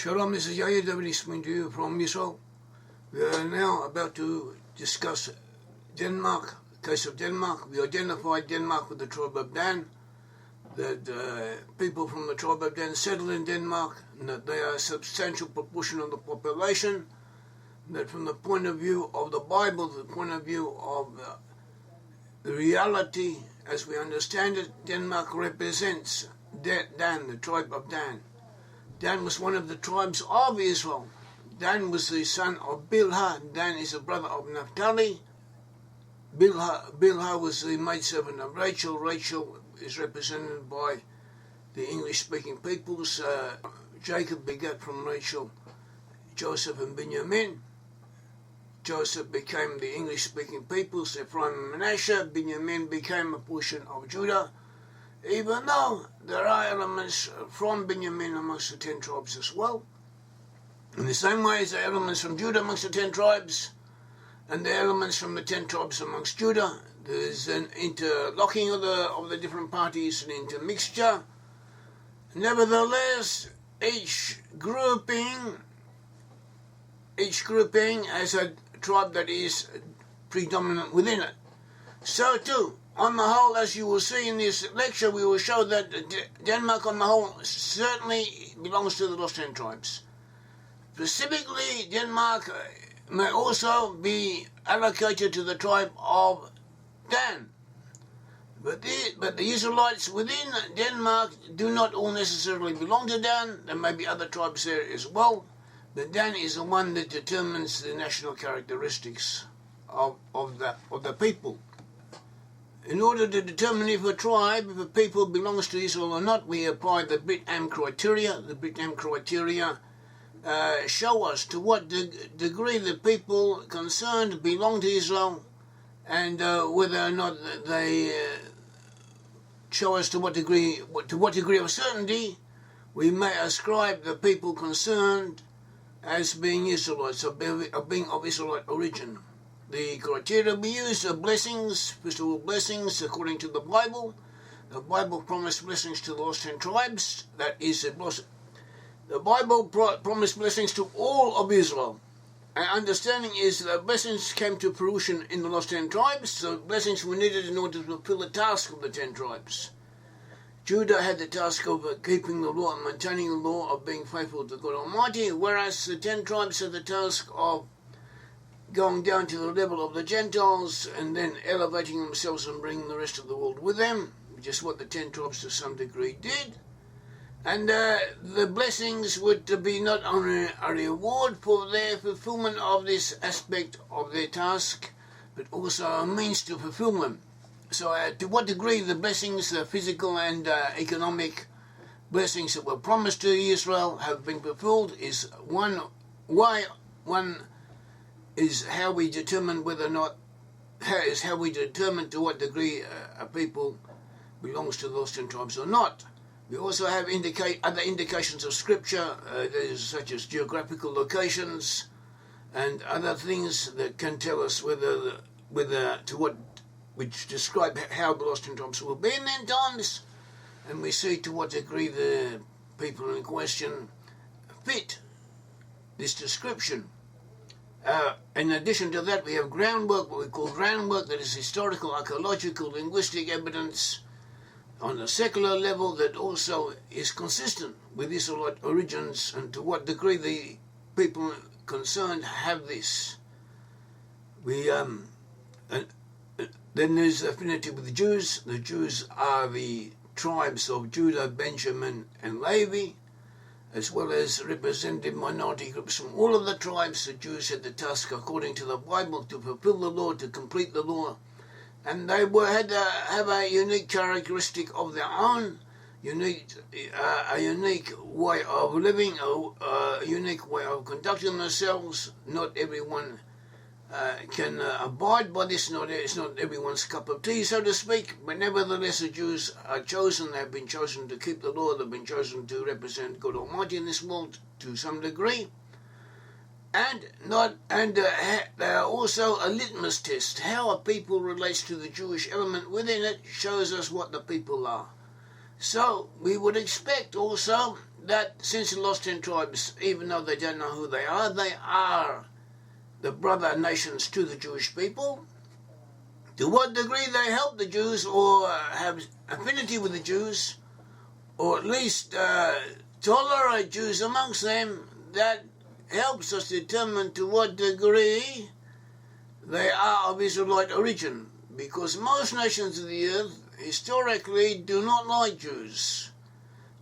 Shalom, this is Yair Davidiy speaking to you from Israel. We are now about to discuss Denmark, the case of Denmark. We identified Denmark with the tribe of Dan, that people from the tribe of Dan settled in Denmark, and that they are a substantial proportion of the population, that from the point of view of the Bible, the point of view of the reality as we understand it, Denmark represents Dan, the tribe of Dan. Dan was one of the tribes of Israel. Dan was the son of Bilhah. Dan is a brother of Naphtali. Bilhah was the maidservant of Rachel. Rachel is represented by the English-speaking peoples. Jacob begat from Rachel Joseph and Benjamin. Joseph became the English-speaking peoples, Ephraim and Manasseh. Benjamin became a portion of Judah, even though there are elements from Benjamin amongst the 10 tribes as well. In the same way as there are elements from Judah amongst the 10 tribes, and the elements from the 10 tribes amongst Judah, there's an interlocking of the different parties, an intermixture. Nevertheless, each grouping has a tribe that is predominant within it. So too, on the whole, as you will see in this lecture, we will show that Denmark on the whole certainly belongs to the lost 10 tribes. Specifically, Denmark may also be allocated to the tribe of Dan. But the Israelites within Denmark do not all necessarily belong to Dan. There may be other tribes there as well. But Dan is the one that determines the national characteristics of the people. In order to determine if a tribe, if a people belongs to Israel or not, we apply the Brit-Am Criteria. The Brit-Am Criteria show us to what degree the people concerned belong to Israel, and whether or not they show us to what degree of certainty we may ascribe the people concerned as being Israelites, of being of Israelite origin. The criteria we use are blessings, first of all blessings according to the Bible. The Bible promised blessings to the lost 10 tribes. That is a blessing. The Bible promised blessings to all of Israel. Our understanding is that blessings came to fruition in the lost 10 tribes, so blessings were needed in order to fulfill the task of the 10 tribes. Judah had the task of keeping the law and maintaining the law, of being faithful to God Almighty, whereas the 10 tribes had the task of going down to the level of the Gentiles and then elevating themselves and bringing the rest of the world with them, which is what the 10 tribes to some degree did. And the blessings would be not only a reward for their fulfillment of this aspect of their task, but also a means to fulfill them. So to what degree the blessings, the physical and economic blessings that were promised to Israel have been fulfilled is is how we determine whether or not, how we determine to what degree a people belongs to those 10 tribes or not. We also have other indications of scripture, such as geographical locations and other things that can tell us which describe how the lost 10 tribes will be in the end times, and we see to what degree the people in question fit this description. In addition to that, we have groundwork, what we call groundwork, that is historical, archaeological, linguistic evidence on a secular level that also is consistent with Israelite origins, and to what degree the people concerned have this. Then there's affinity with the Jews. The Jews are the tribes of Judah, Benjamin, and Levi, as well as representative minority groups from all of the tribes. The Jews had the task, according to the Bible, to fulfill the law, to complete the law, and they had to have a unique characteristic of their own, a unique way of living, a unique way of conducting themselves. Not everyone can abide by this. It's not everyone's cup of tea, so to speak, but nevertheless the Jews are chosen. They've been chosen to keep the law. They've been chosen to represent God Almighty in this world to some degree. And they are also a litmus test. How a people relates to the Jewish element within it shows us what the people are. So we would expect also that since the lost 10 tribes, even though they don't know who they are the brother nations to the Jewish people. To what degree they help the Jews or have affinity with the Jews, or at least tolerate Jews amongst them, that helps us determine to what degree they are of Israelite origin, because most nations of the earth historically do not like Jews.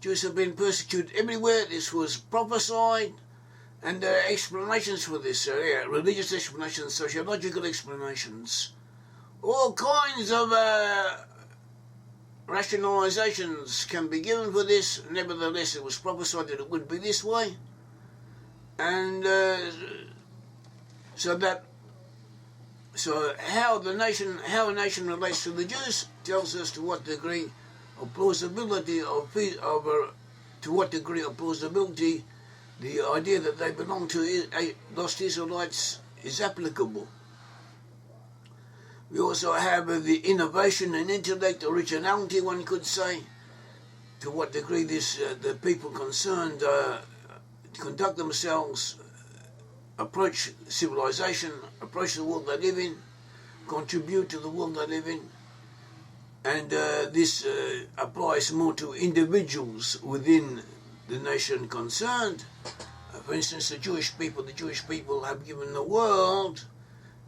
Jews have been persecuted everywhere. This was prophesied, and there are explanations for this, religious explanations, sociological explanations, all kinds of rationalizations can be given for this. Nevertheless, it was prophesied that it would be this way, and so how a nation relates to the Jews tells us to what degree of plausibility the idea that they belong to lost Israelites is applicable. We also have the innovation and intellect, originality, one could say, to what degree the people concerned conduct themselves, approach civilization, approach the world they live in, contribute to the world they live in, and this applies more to individuals within the nation concerned. For instance, the Jewish people have given the world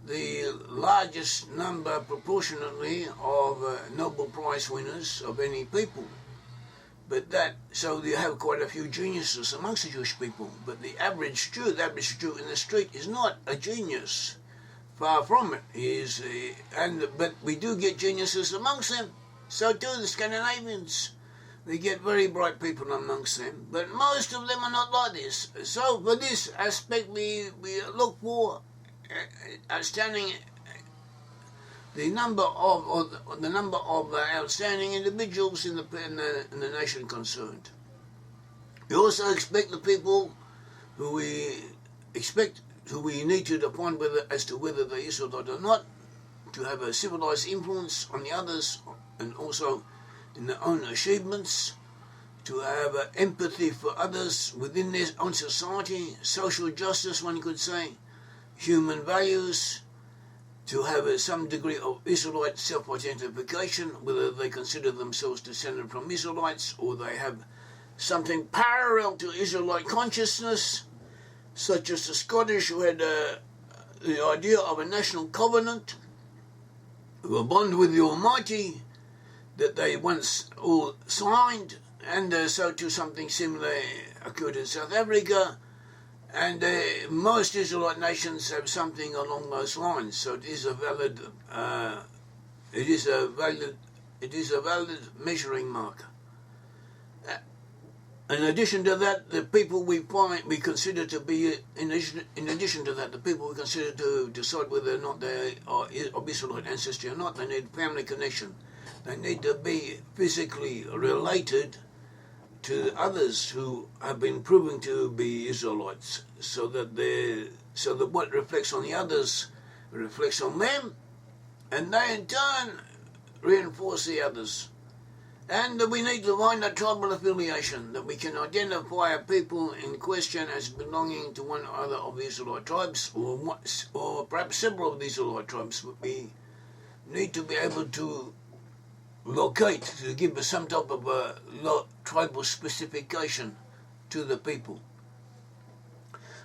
the largest number proportionately of Nobel Prize winners of any people. So you have quite a few geniuses amongst the Jewish people, but the average Jew in the street is not a genius. Far from it. But we do get geniuses amongst them. So do the Scandinavians. We get very bright people amongst them, but most of them are not like this. So for this aspect, we look for outstanding the number of outstanding individuals in the nation concerned. We also expect the people who we need to define as to whether they're Israelite or not, to have a civilized influence on the others, and also in their own achievements, to have empathy for others within their own society, social justice, one could say, human values, to have some degree of Israelite self-identification, whether they consider themselves descended from Israelites or they have something parallel to Israelite consciousness, such as the Scottish, who had the idea of a national covenant, a bond with the Almighty, that they once all signed, and so too something similar occurred in South Africa, and most Israelite nations have something along those lines. So it is a valid measuring marker. In addition to that, the people we consider to be to decide whether or not they are of Israelite ancestry or not, they need family connection. They need to be physically related to others who have been proven to be Israelites, so that what reflects on the others reflects on them, and they in turn reinforce the others. And we need to find a tribal affiliation, that we can identify a people in question as belonging to one or other of the Israelite tribes, or perhaps several of the Israelite tribes. But we need to be able to locate, to give us some type of tribal specification to the people.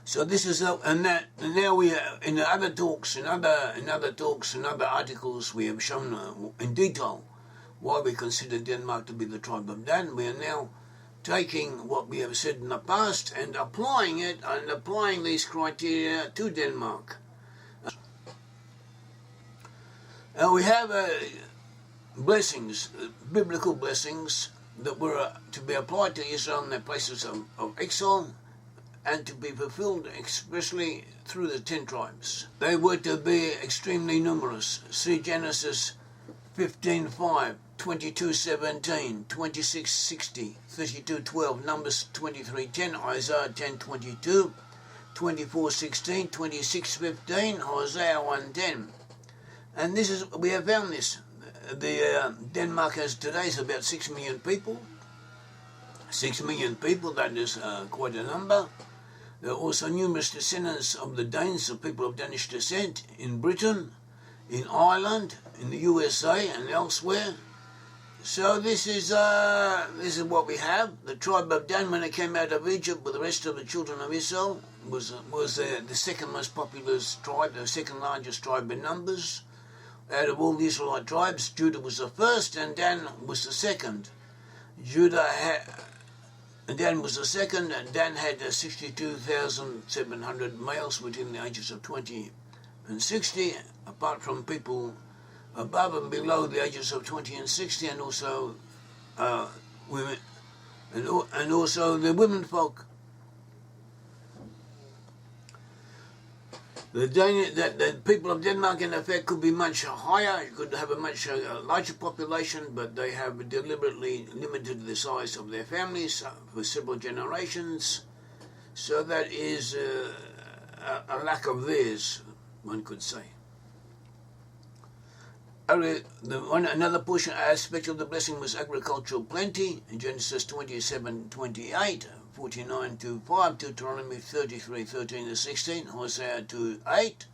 So this is and now we in other talks, in other articles, we have shown in detail why we consider Denmark to be the tribe of Dan. We are now taking what we have said in the past and applying these criteria to Denmark. And we have blessings, biblical blessings, that were to be applied to Israel in their places of exile, and to be fulfilled especially through the 10 tribes. They were to be extremely numerous. See Genesis 15:5, 22:17, 26:60, 32:12, Numbers 23:10, Isaiah 10:22, 24:16, 26:15, Hosea 1:10. And we have found this. Denmark has today is about 6 million people. 6 million people, that is quite a number. There are also numerous descendants of the Danes, the people of Danish descent, in Britain, in Ireland, in the USA and elsewhere. So this is what we have. The tribe of Dan, when it came out of Egypt with the rest of the children of Israel, was the second most populous tribe, the second largest tribe in numbers. Out of all the Israelite tribes, Judah was the first and Dan was the second. Dan was the second, and Dan had 62,700 males between the ages of 20 and 60, apart from people above and below the ages of 20 and 60, and also women, and also the women folk. The people of Denmark, in effect, could be much higher, could have a much larger population, but they have deliberately limited the size of their families for several generations. So that is a lack of theirs, one could say. Another portion aspect of the blessing was agricultural plenty in Genesis 27:28. 49:5, Deuteronomy 33:13-16, Hosea 2:8.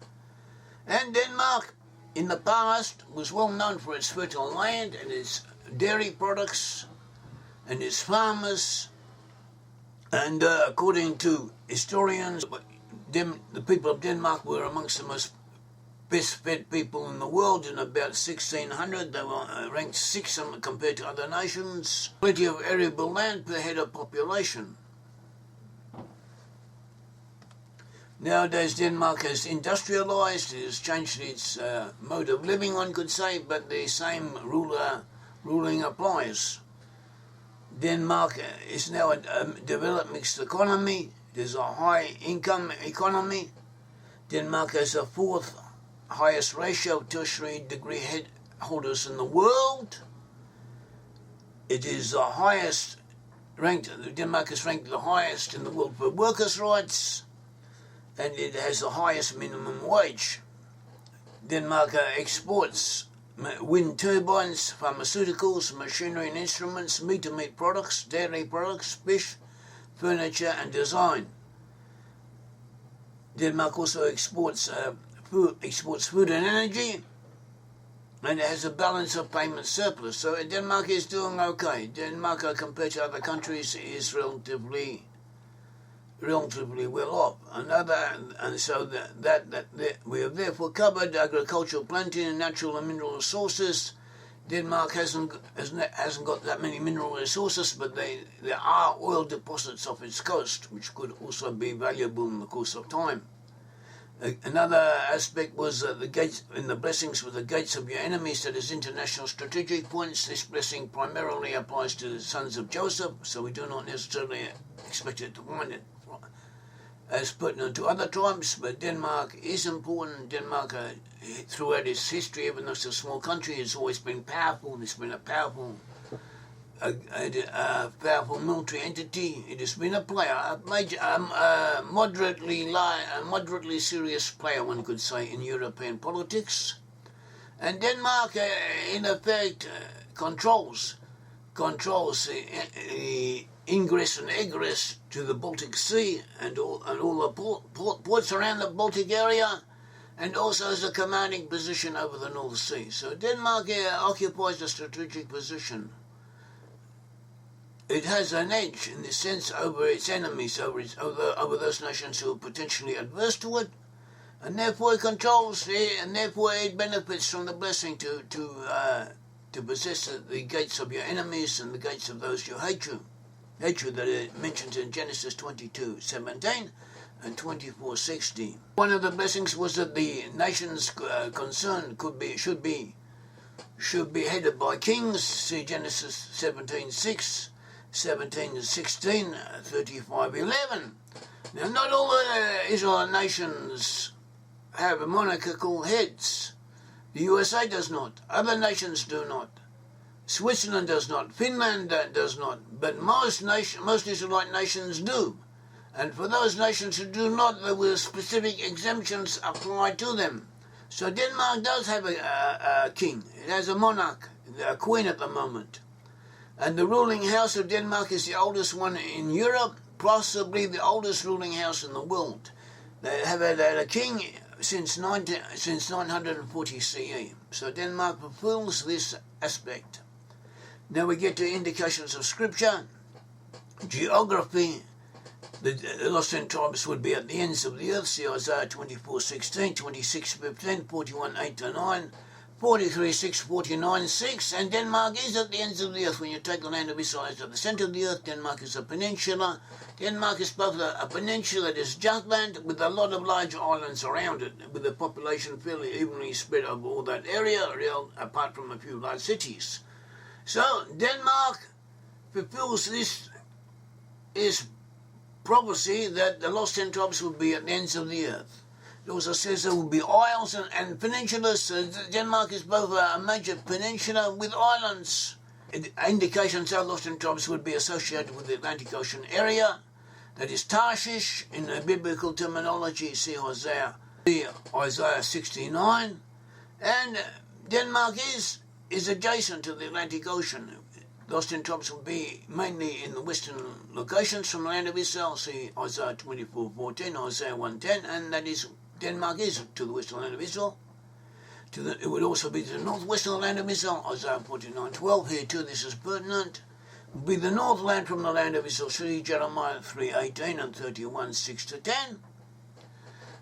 And Denmark, in the past, was well known for its fertile land and its dairy products and its farmers. And according to historians, the people of Denmark were amongst the most best-fed people in the world. In about 1600, they were ranked 6th compared to other nations. Plenty of arable land per head of population. Nowadays, Denmark has industrialized, it has changed its mode of living, one could say, but the same ruling applies. Denmark is now a developed mixed economy. It is a high-income economy. Denmark has the 4th highest ratio of tertiary degree holders in the world. It is the highest ranked, Denmark is ranked the highest in the world for workers' rights, and it has the highest minimum wage. Denmark exports wind turbines, pharmaceuticals, machinery and instruments, meat products, dairy products, fish, furniture and design. Denmark also exports food and energy, and it has a balance of payment surplus. So Denmark is doing okay. Denmark, compared to other countries, is relatively well off. And so that we have therefore covered agricultural plenty and natural and mineral resources. Denmark hasn't got that many mineral resources, but there are oil deposits off its coast, which could also be valuable in the course of time. Another aspect was the gates in the blessings were the gates of your enemies, that is international strategic points. This blessing primarily applies to the sons of Joseph, so we do not necessarily expect it to find it as pertinent to other tribes, but Denmark is important. Denmark, throughout its history, even though it's a small country, has always been powerful. It's been a powerful military entity. It has been a player, a moderately serious player, one could say, in European politics. And Denmark, in effect, controls the ingress and egress to the Baltic Sea and all the ports around the Baltic area, and also has a commanding position over the North Sea. So Denmark occupies a strategic position. It has an edge in this sense over its enemies, over those nations who are potentially adverse to it, and therefore it controls and therefore it benefits from the blessing to possess the gates of your enemies and the gates of those who hate you. Hatred that it mentions in Genesis 22:17 and 24:60. One of the blessings was that the nations concerned should be headed by kings. See Genesis 17:6. 17:16, 35:11. Now, not all the Israelite nations have monarchical heads. The USA does not. Other nations do not. Switzerland does not. Finland does not. But most Israelite nations do. And for those nations who do not, there were specific exemptions applied to them. So Denmark does have a king. It has a monarch, a queen at the moment. And the ruling house of Denmark is the oldest one in Europe, possibly the oldest ruling house in the world. They have had a king since 940 CE. So Denmark fulfills this aspect. Now we get to indications of scripture. Geography. The lost ten tribes would be at the ends of the earth. See Isaiah 24:16, 26:15, 41:8-9, 43:6, 49:6. And Denmark is at the ends of the earth. When you take the land of Israel as at the centre of the earth, Denmark is a peninsula. Denmark is both a peninsula, it is just land, with a lot of large islands around it, with the population fairly evenly spread over all that area, apart from a few large cities. So Denmark fulfills this prophecy that the lost ten tribes will be at the ends of the earth. It also says there will be isles and peninsulas. So Denmark is both a major peninsula with islands. Indications our lost ten tribes would be associated with the Atlantic Ocean area. That is Tarshish in the biblical terminology. See Isaiah 69. And Denmark is adjacent to the Atlantic Ocean. Lost ten tribes will be mainly in the western locations from the land of Israel. See Isaiah 24:14, Isaiah 1:10, and that is Denmark is to the western land of Israel. It would also be to the northwestern land of Israel, Isaiah 49:12. Here too, this is pertinent. It would be the northland from the land of Israel. See Jeremiah 3:18 and 31:6-10.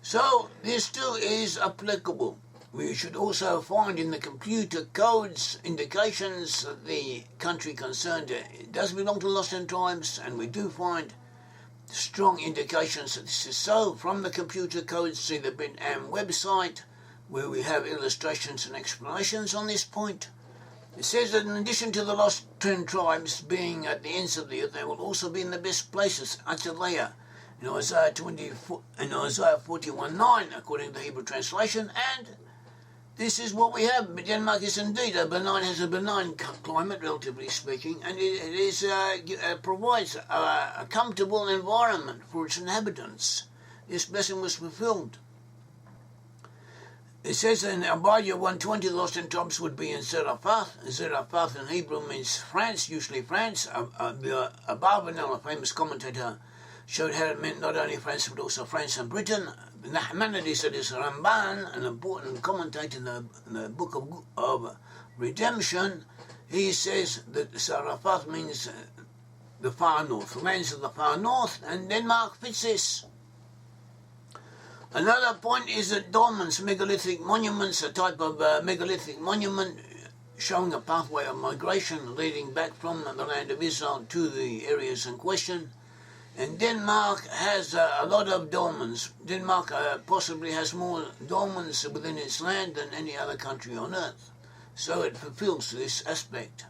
So this too is applicable. We should also find in the computer codes indications that the country concerned it does belong to the lost ten tribes, and we do find strong indications that this is so from the computer codes. See the Brit-Am website, where we have illustrations and explanations on this point. It says that in addition to the lost ten tribes being at the ends of the earth, they will also be in the best places, Atalea, in Isaiah 41:9, according to the Hebrew translation, and this is what we have. Denmark is indeed has a benign climate, relatively speaking, and it provides a comfortable environment for its inhabitants. This blessing was fulfilled. It says in Abaya 1:20, the lost ten tribes would be in Zarephath. Zarephath in Hebrew means France, usually France. Abarbanel, a famous commentator, showed how it meant not only France but also France and Britain. Nachmanides, that is Ramban, an important commentator in the book of Redemption, he says that Zarephath means the far north, the lands of the far north, and Denmark fits this. Another point is that dolmens, megalithic monuments, a type of megalithic monument showing a pathway of migration leading back from the land of Israel to the areas in question. And Denmark has a lot of dolmens. Denmark possibly has more dolmens within its land than any other country on earth. So it fulfills this aspect.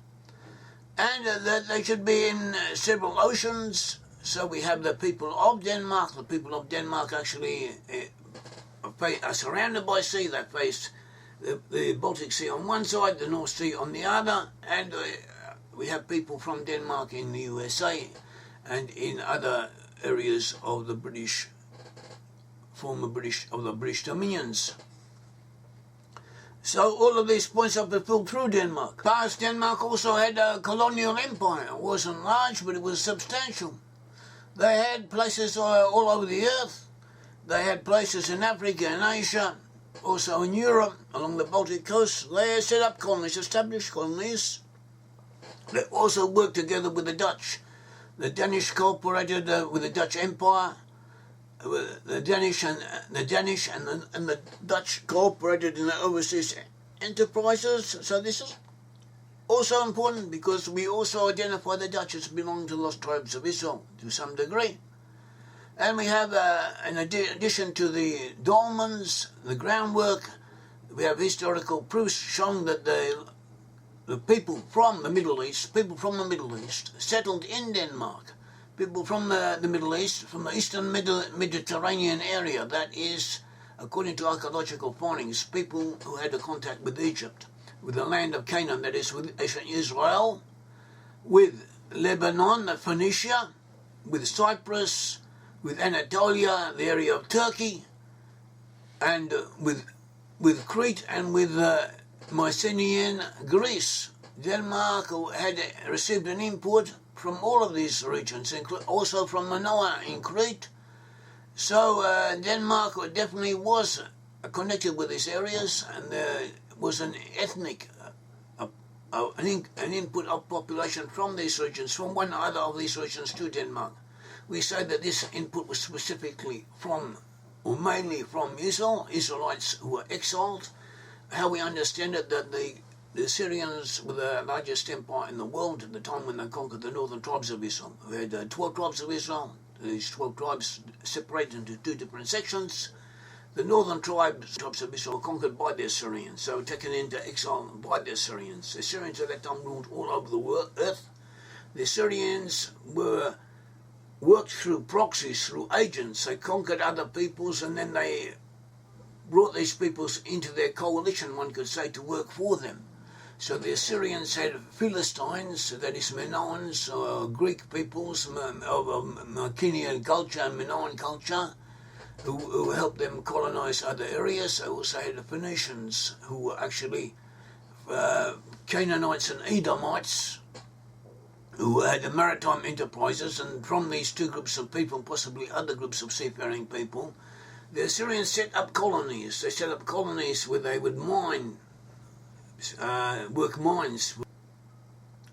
And that they should be in several oceans. So we have the people of Denmark. The people of Denmark actually are surrounded by sea. They face the Baltic Sea on one side, the North Sea on the other. And we have people from Denmark in the USA and in other areas of the British dominions. So all of these points are fulfilled through Denmark. Past Denmark also had a colonial empire. It wasn't large, but it was substantial. They had places all over the earth. They had places in Africa and Asia, also in Europe, along the Baltic coast. They set up colonies, established colonies. They also worked together with the Dutch. The Danish cooperated with the Dutch Empire. The Danish and the Dutch cooperated in the overseas enterprises. So this is also important because we also identify the Dutch as belonging to the lost tribes of Israel to some degree. And we have, in addition to the dolmens, the groundwork, we have historical proofs showing that the people from the Middle East settled in Denmark. People from the Middle East, from the eastern Mediterranean area, that is, according to archaeological findings, people who had a contact with Egypt, with the land of Canaan, that is, with ancient Israel, with Lebanon, Phoenicia, with Cyprus, with Anatolia, the area of Turkey, and with Crete and with Mycenaean Greece. Denmark had received an input from all of these regions, also from Manoah in Crete. So Denmark definitely was connected with these areas, and there was an ethnic, an input of population from these regions, from one other of these regions to Denmark. We say that this input was specifically from, or mainly from Israel, Israelites who were exiled. How we understand it, that the Syrians were the largest empire in the world at the time when they conquered the northern tribes of Israel. We had 12 tribes of Israel. These 12 tribes separated into two different sections. The northern tribes of Israel were conquered by the Assyrians, so taken into exile by the Assyrians. The Assyrians at that time ruled all over the earth. The Assyrians were worked through proxies, through agents. They conquered other peoples, and then they brought these peoples into their coalition, one could say, to work for them. So the Assyrians had Philistines, that is Minoans, Greek peoples of Mycenaean culture and Minoan culture, who helped them colonize other areas. They also had the Phoenicians, who were actually Canaanites and Edomites, who had the maritime enterprises, and from these two groups of people, possibly other groups of seafaring people, the Assyrians set up colonies. They set up colonies where they would mine, work mines.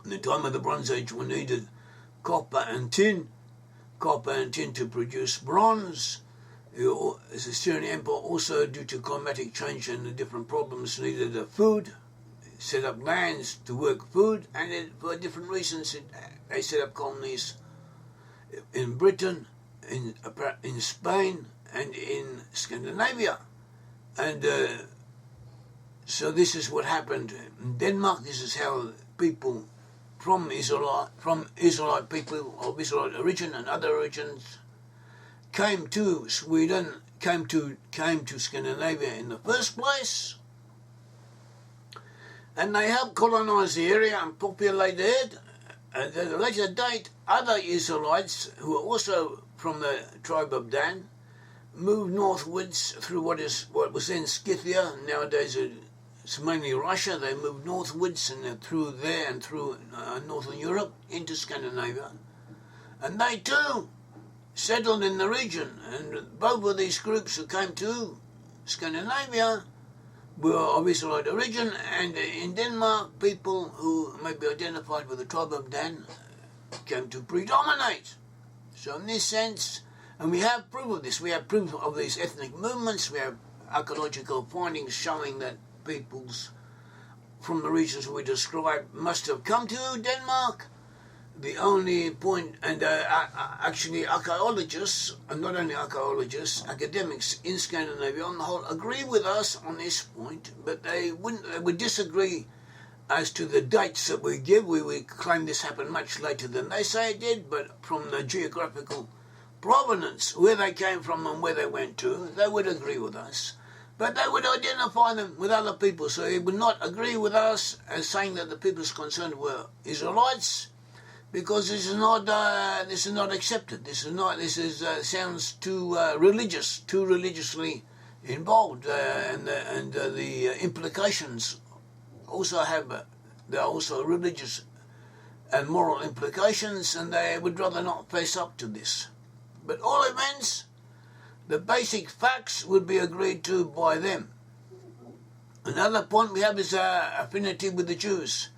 In the time of the Bronze Age, we needed copper and tin to produce bronze. The Assyrian Empire also, due to climatic change and the different problems, needed food, set up lands to work food, and for different reasons they set up colonies in Britain, in Spain, and in Scandinavia. And so this is what happened in Denmark. This is how people from Israelite people of Israelite origin and other origins came to Sweden, came to Scandinavia in the first place, and they helped colonize the area and populate it. At a later date, other Israelites, who were also from the tribe of Dan, moved northwards through what was then Scythia. Nowadays it's mainly Russia. They moved northwards and through there and through northern Europe into Scandinavia, and they too settled in the region. And both of these groups who came to Scandinavia were of Israelite origin, and in Denmark, people who may be identified with the tribe of Dan came to predominate. So in this sense, and we have proof of this, we have proof of these ethnic movements, we have archaeological findings showing that peoples from the regions we described must have come to Denmark. The only point, and actually archaeologists, and not only archaeologists, academics in Scandinavia on the whole agree with us on this point, but they would disagree as to the dates that we give. We would claim this happened much later than they say it did, but from the geographical provenance, where they came from and where they went to, they would agree with us. But they would identify them with other people, so they would not agree with us as saying that the peoples concerned were Israelites, because this is not accepted. This sounds too religious, too religiously involved, and the implications also there are also religious and moral implications, and they would rather not face up to this. But all events, the basic facts would be agreed to by them. Another point we have is affinity with the Jews.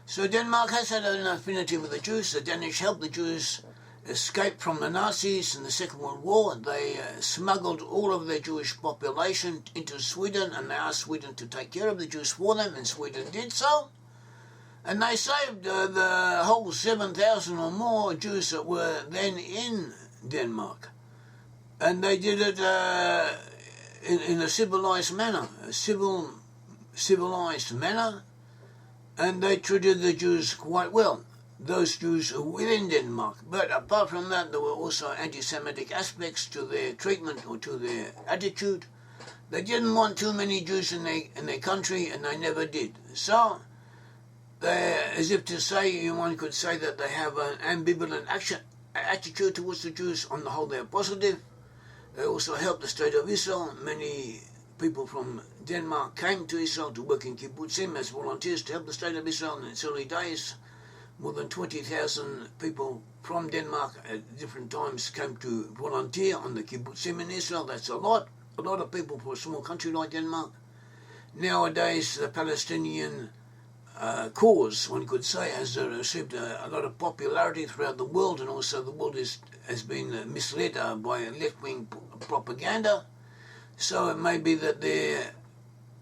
So Denmark has had an affinity with the Jews. The Danish helped the Jews escape from the Nazis in the Second World War. They smuggled all of their Jewish population into Sweden, and they asked Sweden to take care of the Jews for them, and Sweden did so. And they saved the whole 7,000 or more Jews that were then in Denmark. And they did it in a civilized manner, civilized manner, and they treated the Jews quite well, those Jews within Denmark. But apart from that, there were also anti-Semitic aspects to their treatment or to their attitude. They didn't want too many Jews in their country, and they never did. So, as if to say, one could say that they have an ambivalent attitude towards the Jews. On the whole, they are positive. They also helped the state of Israel. Many people from Denmark came to Israel to work in kibbutzim as volunteers to help the state of Israel in its early days. More than 20,000 people from Denmark at different times came to volunteer on the kibbutzim in Israel. That's a lot of people for a small country like Denmark. Nowadays, the Palestinian cause, one could say, has received a lot of popularity throughout the world, and also the world has been misled by left-wing propaganda. So it may be that their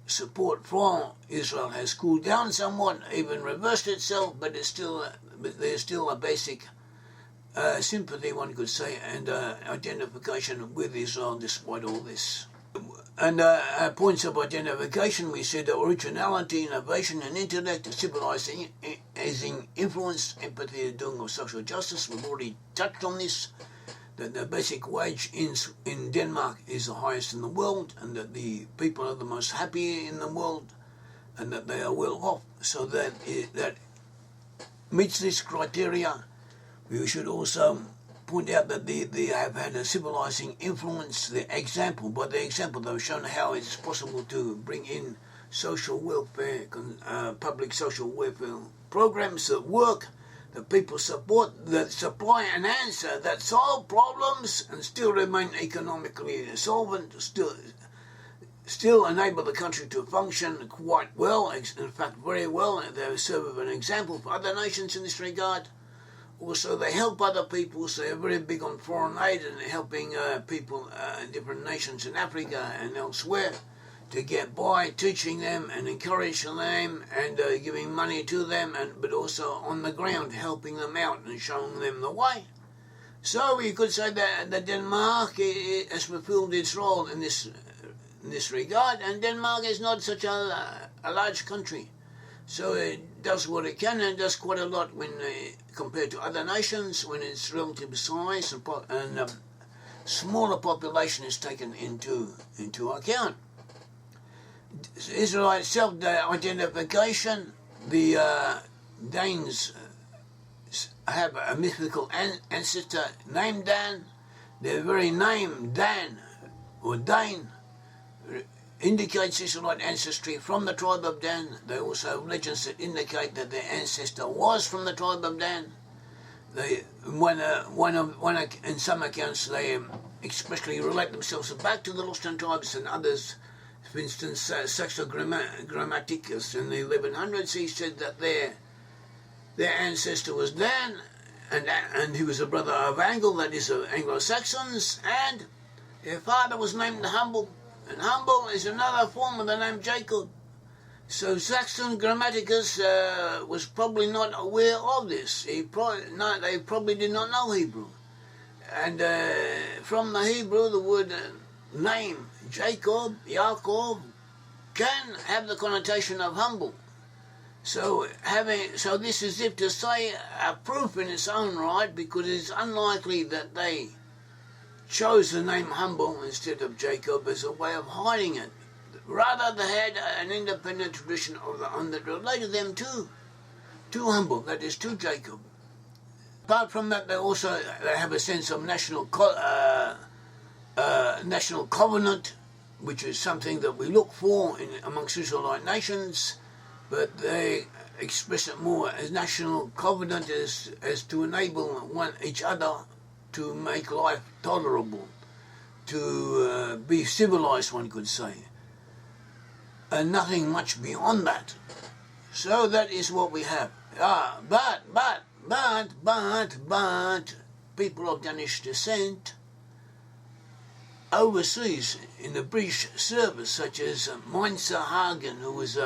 support for Israel has cooled down somewhat, even reversed itself, but there's still a basic sympathy, one could say, and identification with Israel despite all this. And points of identification, we said originality, innovation and intellect, civilizing influence, empathy, the doing of social justice. We've already touched on this, that the basic wage in Denmark is the highest in the world, and that the people are the most happy in the world, and that they are well off. So that meets this criteria. We should also point out that they have had a civilizing influence. By the example, they've shown how it's possible to bring in social welfare, public social welfare programs that work, that people support, that supply an answer, that solve problems and still remain economically solvent, still enable the country to function quite well, in fact very well, and they serve as an example for other nations in this regard. Also, they help other people, so they're very big on foreign aid and helping people in different nations in Africa and elsewhere to get by, teaching them and encouraging them and giving money to them, but also on the ground helping them out and showing them the way. So we could say that Denmark has fulfilled its role in this regard, and Denmark is not such a large country. So it does what it can, and does quite a lot when compared to other nations when its relative size and smaller population is taken into account. Israelite self-identification, the Danes have a mythical ancestor named Dan. Their very name, Dan, or Dane, indicates Israelite ancestry from the tribe of Dan. They also have legends that indicate that their ancestor was from the tribe of Dan. In some accounts, they especially relate themselves back to the Lost Tribes, and others, for instance, Saxo Grammaticus in the 1100s, he said that their ancestor was Dan, and he was a brother of Angle, that is of Anglo-Saxons, and their father was named Humble. And Humble is another form of the name Jacob. So Saxon Grammaticus was probably not aware of this. They probably did not know Hebrew. And from the Hebrew, the word name, Jacob, Yaakov, can have the connotation of humble. So this is as if to say a proof in its own right, because it's unlikely that they chose the name Humble instead of Jacob as a way of hiding it. Rather, they had an independent tradition of their own that related them to Humble, that is, to Jacob. Apart from that, they have a sense of national covenant, which is something that we look for amongst Israelite nations, but they express it more as national covenant as to enable each other to make life tolerable, to be civilized, one could say, and nothing much beyond that. So that is what we have. But people of Danish descent overseas in the British service, such as Meinzer Hagen, who was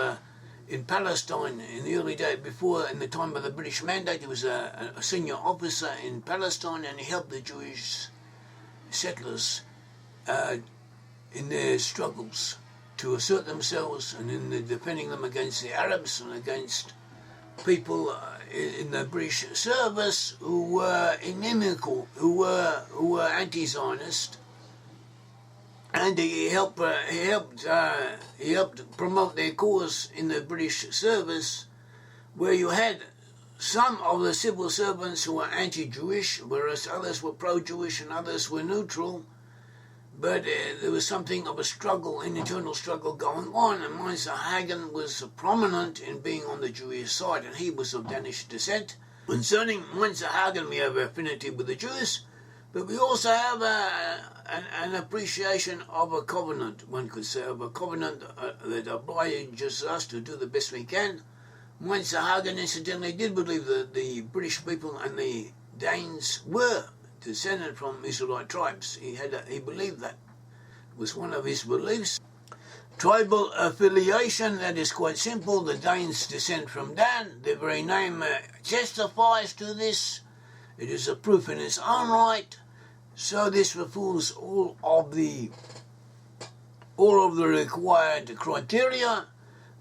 in Palestine in the early days, in the time of the British Mandate. He was a senior officer in Palestine, and he helped the Jewish settlers in their struggles to assert themselves, and in defending them against the Arabs and against people in the British service who were inimical, who were anti-Zionist. And he helped promote their cause in the British service, where you had some of the civil servants who were anti-Jewish, whereas others were pro-Jewish and others were neutral. But there was something of a struggle, an internal struggle going on, and Meinzer Hagen was prominent in being on the Jewish side, and he was of Danish descent. Concerning Meinzer Hagen, we have affinity with the Jews, but we also have an appreciation of a covenant, one could say, of a covenant that obliges us to do the best we can. Meinzer Hagen, incidentally, did believe that the British people and the Danes were descended from Israelite tribes. He believed that. It was one of his beliefs. Tribal affiliation, that is quite simple. The Danes descend from Dan. Their very name testifies to this. It is a proof in its own right. So this fulfills all of the required criteria.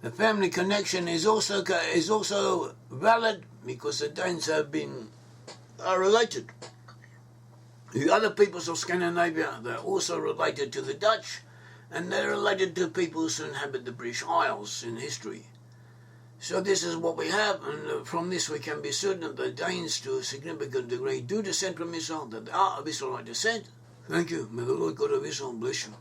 The family connection is also valid because the Danes are related. The other peoples of Scandinavia, they're also related to the Dutch, and they're related to peoples who inhabit the British Isles in history. So this is what we have, and from this we can be certain that the Danes, to a significant degree, do descend from Israel, that they are of Israelite descent. Thank you. May the Lord God of Israel bless you.